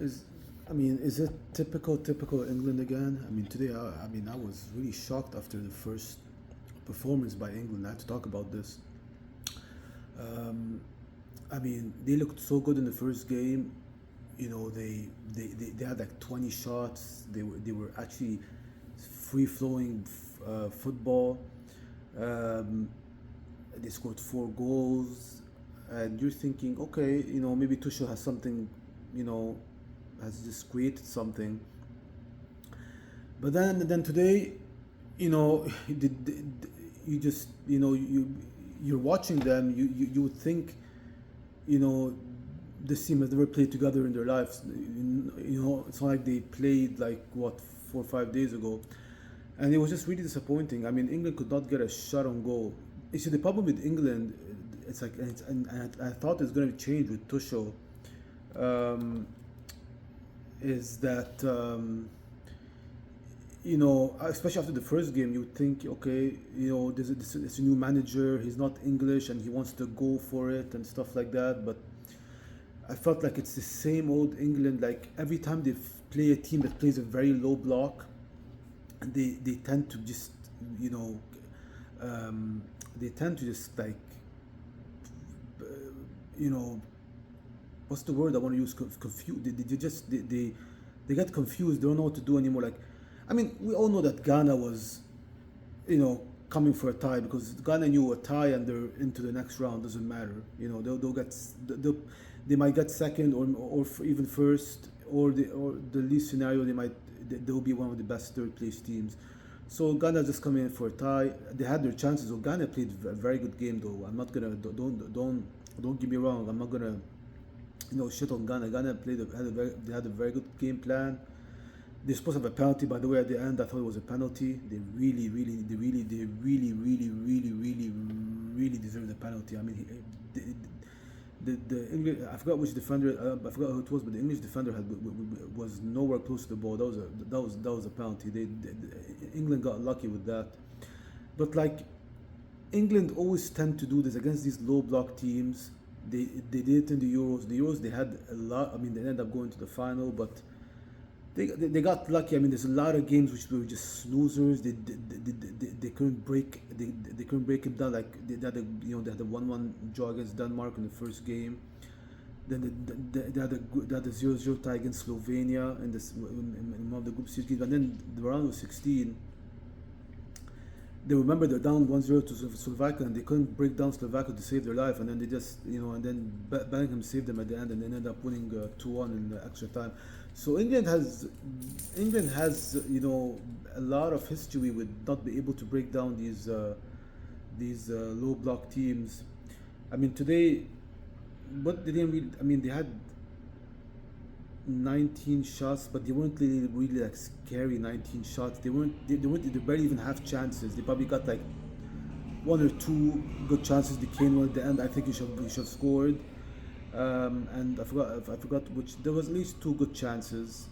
Is is it typical England again? Today, I was really shocked after the first performance by England. I had to talk about this. Um, they looked so good in the first game. They had like 20 shots. They were actually free flowing football. Um, they scored 4 goals, and you're thinking, okay, maybe Tuchel has something, you know, has just created something. But then today, you just you're watching them. You would think, you know, this team has never played together in their lives. It's not like they played like what 4 or 5 days ago, and it was just really disappointing. England could not get a shot on goal. You see, the problem with England, it's like, and I thought it's going to change with Tuchel, um, is that. Especially after the first game, you would think, okay, there's a new manager, he's not English, and he wants to go for it and stuff like that. But I felt like it's the same old England. Like every time they play a team that plays a very low block, and they tend to just, you know, they tend to just like, uh, you know, what's the word I want to use? Confused. They get confused. They don't know what to do anymore. Like, we all know that Ghana was, coming for a tie, because Ghana knew a tie and they're into the next round. Doesn't matter. They'll get they might get second or even first, or the least scenario they'll be one of the best third place teams. So Ghana just coming in for a tie. They had their chances. So Ghana played a very good game though. I'm not gonna don't get me wrong. I'm not gonna shit on Ghana. Ghana they had a very good game plan. They're supposed to have a penalty, by the way, at the end. I thought it was a penalty. They really deserved the penalty. The English, I forgot which defender, I forgot who it was, but the English defender was nowhere close to the ball. That was a penalty. England got lucky with that. But like, England always tend to do this against these low block teams. They did it in the Euros. The Euros, they had a lot. They ended up going to the final, but they got lucky. There's a lot of games which were just snoozers. They couldn't break it down. Like they had a 1-1 draw against Denmark in the first game. Then they had a 0-0 tie against Slovenia in one of the group stage games. And then the round of 16, they remember they're down 1-0 to Slovakia, and they couldn't break down Slovakia to save their life, and then they just, and then Bellingham saved them at the end, and they ended up winning 2-1 in the extra time. So England has a lot of history with not being able to break down these low block teams. Today, but they didn't really. They had 19 shots, but they weren't really like scary 19 shots. They barely even have chances. They probably got like 1 or 2 good chances. The Kane one at the end, I think he should have scored. And I forgot which. There was at least 2 good chances,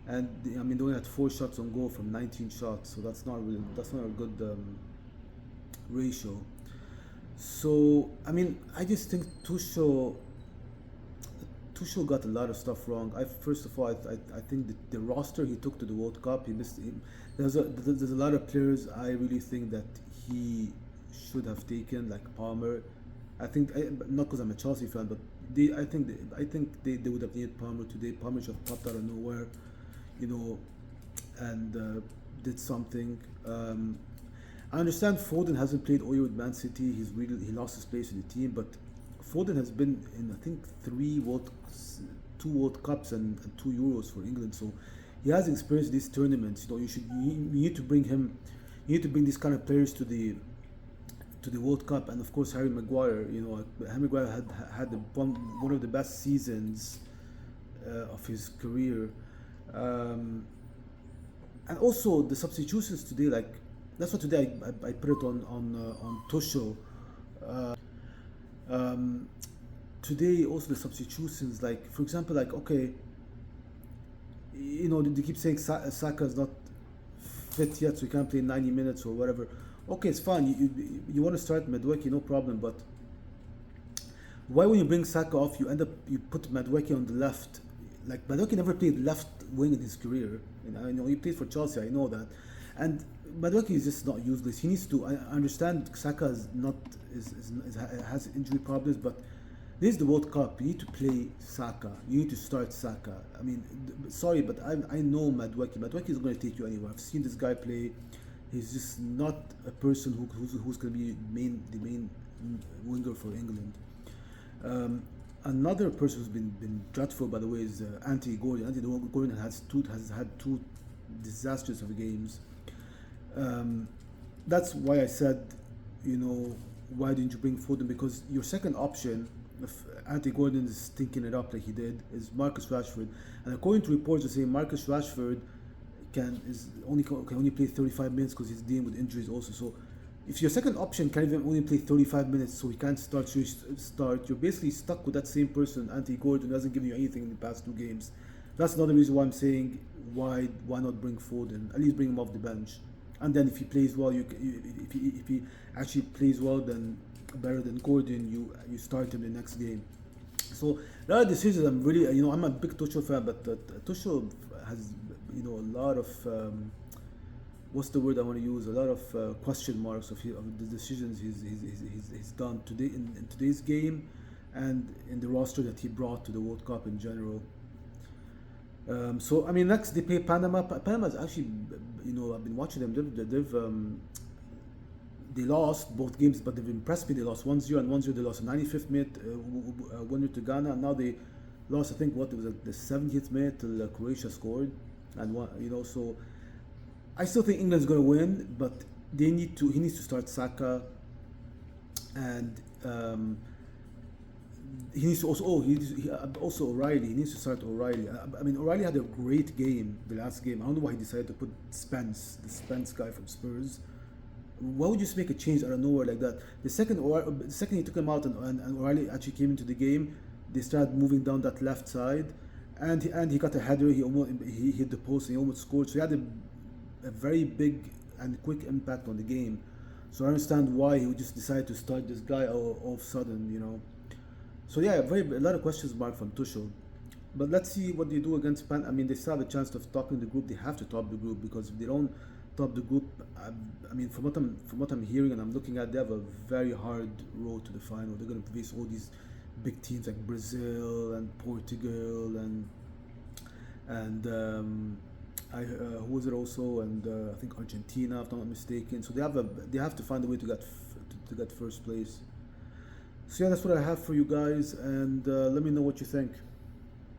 and they only had 4 shots on goal from 19 shots. So that's not a good ratio. So I just think Tuchel got a lot of stuff wrong. First of all, I think the roster he took to the World Cup, he missed. There's a lot of players I really think that he should have taken, like Palmer. I think, not because I'm a Chelsea fan, but I think they would have needed Palmer today. Palmer should have popped out of nowhere, and did something. I understand Foden hasn't played all year with Man City. He lost his place in the team, but Foden has been in, I think, 2 World Cups and 2 Euros for England, so he has experience these tournaments. You need to bring him. You need to bring these kind of players to the World Cup. And of course, Harry Maguire. Harry Maguire had one of the best seasons of his career, and also the substitutions today. Like, that's what today I put it on Tuchel. Today also the substitutions, like for example, like, okay, they keep saying Saka is not fit yet, so he can't play 90 minutes or whatever. Okay, it's fine. You want to start Madueke, no problem, but why when you bring Saka off, you put Madueke on the left? like Madueke never played left wing in his career. You know, I know he played for Chelsea. I know that, and Madueke is just not useless. He needs to. I understand Saka is not is has injury problems, but this is the World Cup. You need to play Saka. You need to start Saka. I mean, sorry, but I know Madueke. Madueke is going to take you anywhere. I've seen this guy play. He's just not a person who's going to be the main winger for England. Another person who's been dreadful, by the way, is Anthony Gordon. Anthony Gordon has had two disastrous of games. That's why I said, you know, why didn't you bring Foden? Because your second option, if Anthony Gordon is stinking it up like he did, is Marcus Rashford. And according to reports, they say Marcus Rashford can only play 35 minutes because he's dealing with injuries also. So if your second option can even only play 35 minutes, so he can't start, you're basically stuck with that same person, Anthony Gordon, who hasn't given you anything in the past two games. That's another reason why I'm saying why not bring Foden? At least bring him off the bench. And then if he plays well, if he actually plays well, then better than Gordon, you start him the next game. So there are decisions I'm really, you know, I'm a big Tuchel fan, but Tuchel has, you know, a lot of what's the word I want to use? A lot of question marks of the decisions he's done today in today's game, and in the roster that he brought to the World Cup in general. So I mean, next they play Panama. Panama's actually, you know, I've been watching them. They lost both games, but they've impressed me. They lost 1-0 and 1-0. They lost a 95th minute winner to Ghana, and now they lost. I think what it was like the 70th minute till Croatia scored, and you know. So I still think England's going to win, but he needs to start Saka, and he needs to also O'Reilly. He needs to start O'Reilly. I mean, O'Reilly had a great game the last game. I don't know why he decided to put the Spence guy from Spurs. Why would you just make a change out of nowhere like that? The second he took him out and O'Reilly actually came into the game, they started moving down that left side, and he got a header. He hit the post and he almost scored. So he had a very big and quick impact on the game. So I understand why he would just decide to start this guy all of a sudden, you know. So yeah, a lot of questions mark from Tuchel. But let's see what they do against Pan. I mean, they still have a chance of topping the group. They have to top the group, because if they don't top the group, I mean, from what I'm hearing and I'm looking at, they have a very hard road to the final. They're going to face all these big teams like Brazil and Portugal and who was it also, and I think Argentina, if I'm not mistaken. So they have to find a way to get first place. So yeah, that's what I have for you guys, and let me know what you think.